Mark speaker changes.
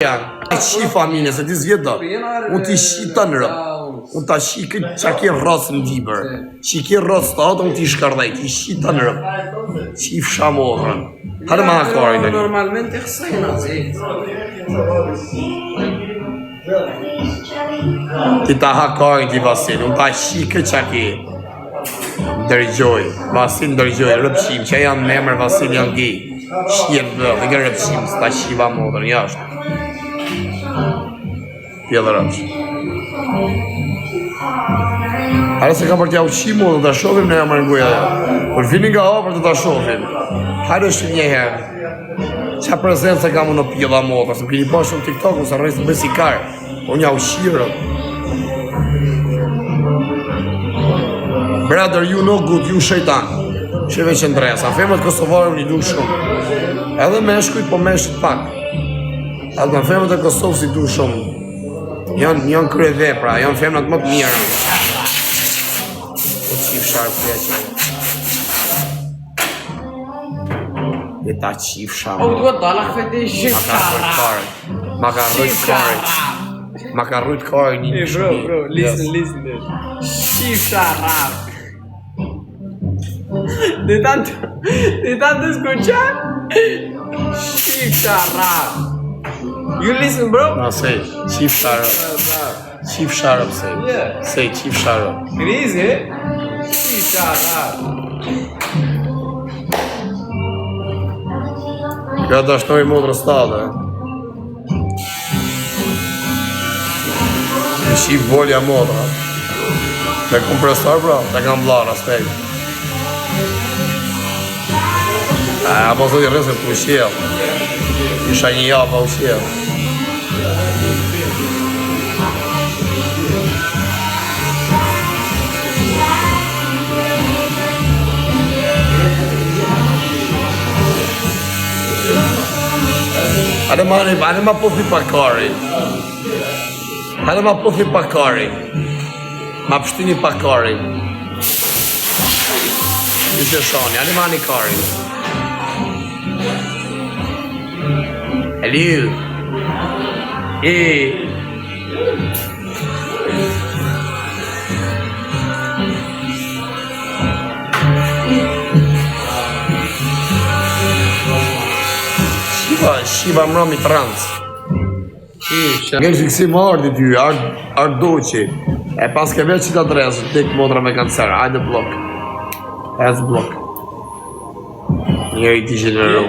Speaker 1: Shi familje, se ti s'vjet do. Unë ti shi të nërë. Unë ta shi këtë qa ke rrasë në dibër. Që ke rrasë të atë, unë ti shkardaj. Ti shi të nërë. Qi fsha modrën. Harë ma hakari në një.
Speaker 2: Normalmente xejna,
Speaker 1: Ti ta hakari ti Vasil. Unë ta shi këtë qa ke. Dërgjoj. Vasil dërgjoj. Rëpshim. Që janë memër Vasil janë gej. Shjetë dhe. Dhe kërë rëpshim. Së ta shiva modrën. Jashtë. Pjellë rëpsh. Are se kam për t'ja uqimu dhe t'a shofim në jamër nguja dhe. Kur vini nga hapër të t'a shofim. Hajde është njëherë. Qa prezenca kam në pjella modrë. Se më kini pa shumë TikTok, nësë arrejtë të bësi karë. Unë ja uqirë. Brother, you know good, you shejtan. Sheve që ndresa. Femët Kosovarë një du shumë. Edhe me shkujt, po me shkujt pak. Edhe në femët e Kosovë si du shumë. Janë krye vepra, janë femnat më të mira. Po qif sharë përja që. Dhe ta qif sharë.
Speaker 2: O, duhet dala këfete shqiptara.
Speaker 1: Ma ka rrujt kari. Ma ka rrujt kari një një shumë.
Speaker 2: Bro, listen this. Shqiptara. De tanto escuchar. Shqiptara. You listen, bro?
Speaker 1: No, say, Chief Sharp. Chief Sharp, say.
Speaker 2: Yeah.
Speaker 1: Say, Chief Sharp.
Speaker 2: Crazy, Shqiptara.
Speaker 1: Ja dashnoj modrë stade. Në shqip volja modra. Me kompresor, bro, të kam vlara, stej. Apo sot i rëse të ushjel. Isha një japa ushjel. Hajde ma puthi pakari. Hajde ma puthi pakari. Ma pështini pakari. Ishe shoni, hajde ma një kari. Hello. Hey. Shiva mrami trans. Nge fiksim ardi ty, ardoqi. E pas ke veç që të adresë, tek modra me kancer, hajde blok. As blok. Njeri ti gjeneru.